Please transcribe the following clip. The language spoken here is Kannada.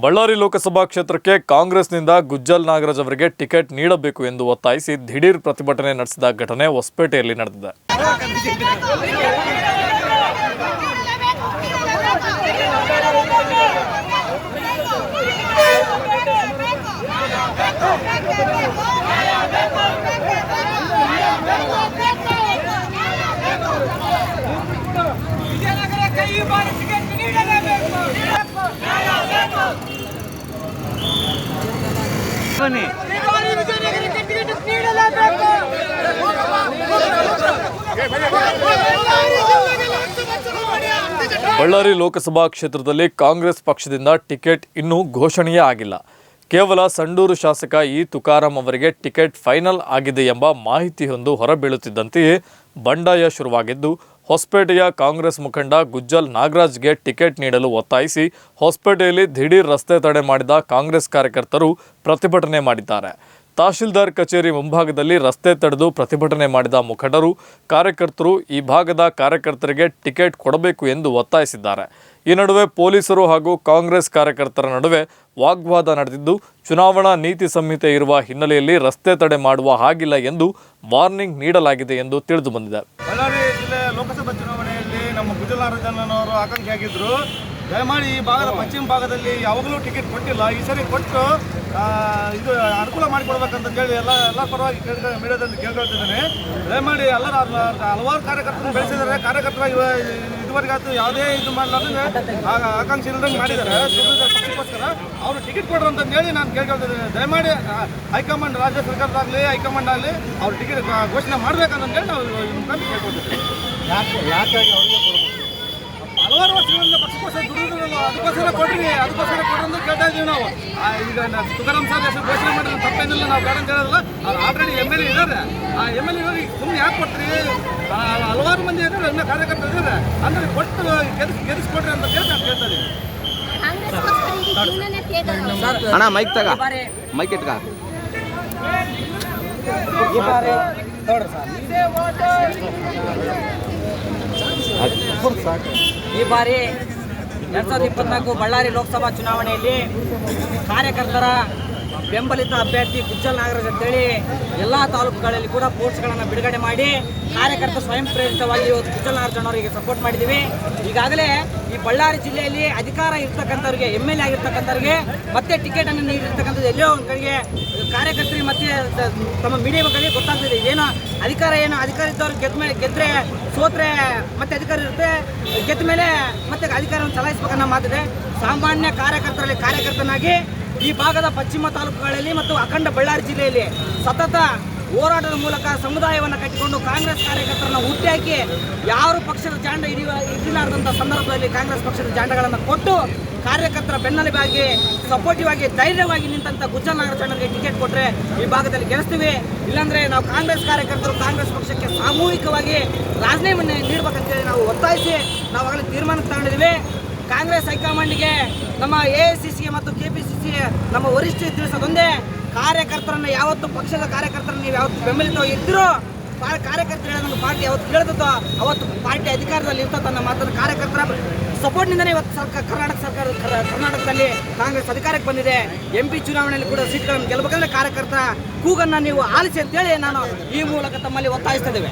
ಬಳ್ಳಾರಿ ಲೋಕಸಭಾ ಕ್ಷೇತ್ರಕ್ಕೆ ಕಾಂಗ್ರೆಸ್ನಿಂದ ಗುಜ್ಜಲ್ ನಾಗರಾಜ್ ಅವರಿಗೆ ಟಿಕೆಟ್ ನೀಡಬೇಕು ಎಂದು ಒತ್ತಾಯಿಸಿ ದಿಢೀರ್ ಪ್ರತಿಭಟನೆ ನಡೆಸಿದ ಘಟನೆ ಹೊಸಪೇಟೆಯಲ್ಲಿ ನಡೆದಿದೆ. ಬಳ್ಳಾರಿ ಲೋಕಸಭಾ ಕ್ಷೇತ್ರದಲ್ಲಿ ಕಾಂಗ್ರೆಸ್ ಪಕ್ಷದಿಂದ ಟಿಕೆಟ್ ಇನ್ನೂ ಘೋಷಣೆಯೇ ಆಗಿಲ್ಲ. ಕೇವಲ ಸಂಡೂರು ಶಾಸಕ ಇ ತುಕಾರಾಂ ಅವರಿಗೆ ಟಿಕೆಟ್ ಫೈನಲ್ ಆಗಿದೆ ಎಂಬ ಮಾಹಿತಿಯೊಂದು ಹೊರಬೀಳುತ್ತಿದ್ದಂತೆಯೇ ಬಂಡಾಯ ಶುರುವಾಗಿದ್ದು, ಹೊಸಪೇಟೆಯ ಕಾಂಗ್ರೆಸ್ ಮುಖಂಡ ಗುಜ್ಜಲ್ ನಾಗರಾಜ್ಗೆ ಟಿಕೆಟ್ ನೀಡಲು ಒತ್ತಾಯಿಸಿ ಹೊಸಪೇಟೆಯಲ್ಲಿ ದಿಢೀರ್ ರಸ್ತೆ ತಡೆ ಮಾಡಿದ ಕಾಂಗ್ರೆಸ್ ಕಾರ್ಯಕರ್ತರು ಪ್ರತಿಭಟನೆ ಮಾಡಿದ್ದಾರೆ. ತಹಶೀಲ್ದಾರ್ ಕಚೇರಿ ಮುಂಭಾಗದಲ್ಲಿ ರಸ್ತೆ ತಡೆದು ಪ್ರತಿಭಟನೆ ಮಾಡಿದ ಮುಖಂಡರು, ಕಾರ್ಯಕರ್ತರು ಈ ಭಾಗದ ಕಾರ್ಯಕರ್ತರಿಗೆ ಟಿಕೆಟ್ ಕೊಡಬೇಕು ಎಂದು ಒತ್ತಾಯಿಸಿದ್ದಾರೆ. ಈ ನಡುವೆ ಪೊಲೀಸರು ಹಾಗೂ ಕಾಂಗ್ರೆಸ್ ಕಾರ್ಯಕರ್ತರ ನಡುವೆ ವಾಗ್ವಾದ ನಡೆದಿದ್ದು, ಚುನಾವಣಾ ನೀತಿ ಸಂಹಿತೆ ಇರುವ ಹಿನ್ನೆಲೆಯಲ್ಲಿ ರಸ್ತೆ ತಡೆ ಮಾಡುವ ಹಾಗಿಲ್ಲ ಎಂದು ವಾರ್ನಿಂಗ್ ನೀಡಲಾಗಿದೆ ಎಂದು ತಿಳಿದು ಬಂದಿದೆ. ಬಳ್ಳಾರಿ ಜಿಲ್ಲೆ ಲೋಕಸಭಾ ಚುನಾವಣೆಯಲ್ಲಿ ನಮ್ಮ ಗುಜ್ಜಲ್ ನಾಗರಾಜ್ ಆಕಾಂಕ್ಷಿಯಾಗಿದ್ದರು. ದಯಮಾಡಿ ಈ ಭಾಗದ ಪಶ್ಚಿಮ ಭಾಗದಲ್ಲಿ ಯಾವಾಗಲೂ ಟಿಕೆಟ್ ಕೊಟ್ಟಿಲ್ಲ. ಈ ಸರಿ ಕೊಟ್ಟು ಇದು ಅನುಕೂಲ ಮಾಡಿಕೊಡ್ಬೇಕಂತ ಹೇಳಿ ಎಲ್ಲ ಪರವಾಗಿ ಮೀಡಿಯಾದಲ್ಲಿ ಕೇಳ್ಕೊಳ್ತಿದ್ದೇನೆ. ದಯಮಾಡಿ ಎಲ್ಲರೂ ಹಲವಾರು ಕಾರ್ಯಕರ್ತರು ಬೆಳೆಸಿದ್ದಾರೆ. ಕಾರ್ಯಕರ್ತರ ಇದುವರೆಗಾಯ್ತು ಯಾವುದೇ ಇದು ಮಾಡಲಾರ್ದಂಗೆ ಆಕಾಂಕ್ಷೆ ಇಲ್ಲದಂಗೆ ಮಾಡಿದ್ದಾರೆ. ಪಕ್ಷಕ್ಕೋಸ್ಕರ ಅವರು ಟಿಕೆಟ್ ಕೊಡ್ರು ಅಂತ ಹೇಳಿ ನಾನು ಕೇಳ್ಕೊಳ್ತಿದ್ದೇನೆ. ದಯಮಾಡಿ ಹೈಕಮಾಂಡ್, ರಾಜ್ಯ ಸರ್ಕಾರದಾಗಲಿ ಹೈಕಮಾಂಡ್ ಆಗಲಿ ಅವ್ರು ಟಿಕೆಟ್ ಘೋಷಣೆ ಮಾಡಬೇಕಂತ ಹೇಳಿ ನಾವು ಮುಖಾಂತರ ಕೇಳ್ಕೊಳ್ತಿದ್ದೇವೆ. ಯಾಕಾಗಿ ಅವ್ರಿಗೆ ಹಲವಾರು ವರ್ಷಗಳಿಂದ ಪಕ್ಷಕ್ಕೋಸ್ಕರ ದುಡಿದ್ರು, ಅದಕ್ಕೋಸ್ಕರ ಕೊಡ್ರಿ ಅಂತ ಕೇಳ್ತಾ ಇದ್ದೀವಿ ನಾವು. ಈಗ ತುಕಾರಾಂ ಸರ್ ಹೆಸರು ಘೋಷಣೆ ಮಾಡಿದ್ರೆ ತಪ್ಪೇನಿಲ್ಲ, ನಾವು ಬೇಡ ಅಂತ ಹೇಳೋದಿಲ್ಲ. ಅವ್ರು ಆಲ್ರೆಡಿ MLA ಇದ್ದಾರೆ. ಆ MLA ಇರೋರಿಗೆ ಸುಮ್ಮನೆ ಯಾಕೆ ಕೊಡ್ತೀರಿ? ಹಲವಾರು ಮಂದಿ ಇದ್ದಾರೆ, ಇನ್ನೂ ಕಾರ್ಯಕರ್ತರು ಇದ್ದಾರೆ. ಅಂದರೆ ಕೊಟ್ಟು ಗೆಲ್ಲಿಸ್ಕೊಡ್ರಿ ಅಂತ ಕೇಳಿ ನಾನು ಕೇಳ್ತಾ ಇದ್ದೀವಿ. ಅಣ್ಣ ಮೈಕ್ ತಗ, ಮೈಕ್ ಇಟ್ಕ. ಈ ಬಾರಿ 2024 ಬಳ್ಳಾರಿ ಲೋಕಸಭಾ ಚುನಾವಣೆಯಲ್ಲಿ ಕಾರ್ಯಕರ್ತರ ಬೆಂಬಲಿತ ಅಭ್ಯರ್ಥಿ ಗುಜ್ಜಲ್ ನಾಗರಾಜ್ ಅಂತೇಳಿ ಎಲ್ಲ ತಾಲೂಕುಗಳಲ್ಲಿ ಕೂಡ ಪೋಸ್ಟ್ಗಳನ್ನು ಬಿಡುಗಡೆ ಮಾಡಿ ಕಾರ್ಯಕರ್ತ ಸ್ವಯಂ ಪ್ರೇರಿತವಾಗಿ ಇವತ್ತು ಗುಜ್ಜಲ್ ನಾಗರಾಜ್ ಅವರಿಗೆ ಸಪೋರ್ಟ್ ಮಾಡಿದ್ದೀವಿ. ಈಗಾಗಲೇ ಈ ಬಳ್ಳಾರಿ ಜಿಲ್ಲೆಯಲ್ಲಿ ಅಧಿಕಾರ ಇರ್ತಕ್ಕಂಥವ್ರಿಗೆ, MLA ಆಗಿರ್ತಕ್ಕಂಥವ್ರಿಗೆ ಮತ್ತೆ ಟಿಕೆಟನ್ನು ನೀಡಿರ್ತಕ್ಕಂಥದ್ದು ಎಲ್ಲೋ ಒಂದು ಕಡೆಗೆ ಕಾರ್ಯಕರ್ತರಿಗೆ ಮತ್ತೆ ತಮ್ಮ ಮೀಡಿಯಾ ಮಕ್ಕಳಿಗೆ ಗೊತ್ತಾಗ್ತಿದೆ. ಏನು ಅಧಿಕಾರ ಇದ್ದವ್ರು ಗೆದ್ದರೆ ಸೋತ್ರೆ ಮತ್ತೆ ಅಧಿಕಾರ ಇರುತ್ತೆ, ಗೆದ್ದ ಮೇಲೆ ಮತ್ತೆ ಅಧಿಕಾರವನ್ನು ಚಲಾಯಿಸಬೇಕನ್ನೋ ಮಾತಿದೆ. ಸಾಮಾನ್ಯ ಕಾರ್ಯಕರ್ತನಾಗಿ ಈ ಭಾಗದ ಪಶ್ಚಿಮ ತಾಲೂಕುಗಳಲ್ಲಿ ಮತ್ತು ಅಖಂಡ ಬಳ್ಳಾರಿ ಜಿಲ್ಲೆಯಲ್ಲಿ ಸತತ ಹೋರಾಟದ ಮೂಲಕ ಸಮುದಾಯವನ್ನು ಕಟ್ಟಿಕೊಂಡು ಕಾಂಗ್ರೆಸ್ ಕಾರ್ಯಕರ್ತರನ್ನು ಹುಟ್ಟಾಕಿ ಯಾರು ಪಕ್ಷದ ಜಾಂಡ ಹಿಡಿಲಾರದಂಥ ಸಂದರ್ಭದಲ್ಲಿ ಕಾಂಗ್ರೆಸ್ ಪಕ್ಷದ ಜಾಂಡಗಳನ್ನು ಕೊಟ್ಟು ಕಾರ್ಯಕರ್ತರ ಬೆನ್ನೆಲುಬಾಗಿ ಸಪೋರ್ಟಿವ್ ಆಗಿ ಧೈರ್ಯವಾಗಿ ನಿಂತಹ ಗುಜ್ಜಲ್ ನಾಗರಾಜ್ ಅವರಿಗೆ ಟಿಕೆಟ್ ಕೊಟ್ಟರೆ ಈ ಭಾಗದಲ್ಲಿ ಗೆಲ್ಲಿಸ್ತೀವಿ. ಇಲ್ಲಾಂದರೆ ನಾವು ಕಾಂಗ್ರೆಸ್ ಕಾರ್ಯಕರ್ತರು ಕಾಂಗ್ರೆಸ್ ಪಕ್ಷಕ್ಕೆ ಸಾಮೂಹಿಕವಾಗಿ ರಾಜೀನಾಮೆ ನೀಡಬೇಕಂತೇಳಿ ನಾವು ಒತ್ತಾಯಿಸಿ ನಾವಾಗಲೇ ತೀರ್ಮಾನ ತಗೊಂಡಿದ್ದೀವಿ. ಕಾಂಗ್ರೆಸ್ ಹೈಕಮಾಂಡ್ಗೆ, ನಮ್ಮ AICC ಮತ್ತು KPCC ನಮ್ಮ ವರಿಷ್ಠ ತಿಳಿಸೋದೊಂದೇ, ಕಾರ್ಯಕರ್ತರನ್ನು ಯಾವತ್ತು ಪಕ್ಷದ ಕಾರ್ಯಕರ್ತರನ್ನು ನೀವು ಯಾವತ್ತು ಬೆಂಬಲಿತವಾಗಿ ಇದ್ದಿರೋ ಕಾರ್ಯಕರ್ತರು ಹೇಳೋದನ್ನು ಪಾರ್ಟಿ ಯಾವತ್ತು ಕೇಳ್ತದೋ ಅವತ್ತು ಪಾರ್ಟಿ ಅಧಿಕಾರದಲ್ಲಿ ಇರ್ತದೆ ಅನ್ನೋ ಮಾತನ್ನು ಕಾರ್ಯಕರ್ತರ ಸಪೋರ್ಟ್ನಿಂದಲೇ ಇವತ್ತು ಕರ್ನಾಟಕದಲ್ಲಿ ಕಾಂಗ್ರೆಸ್ ಅಧಿಕಾರಕ್ಕೆ ಬಂದಿದೆ. MP ಚುನಾವಣೆಯಲ್ಲಿ ಕೂಡ ಸೀಟ್ಗಳನ್ನು ಗೆಲ್ಲಬೇಕಂದ್ರೆ ಕಾರ್ಯಕರ್ತರ ಕೂಗನ್ನು ನೀವು ಆಲಿಸಿ ಅಂತೇಳಿ ನಾನು ಈ ಮೂಲಕ ತಮ್ಮಲ್ಲಿ ಒತ್ತಾಯಿಸ್ತಾ ಇದ್ದೇವೆ.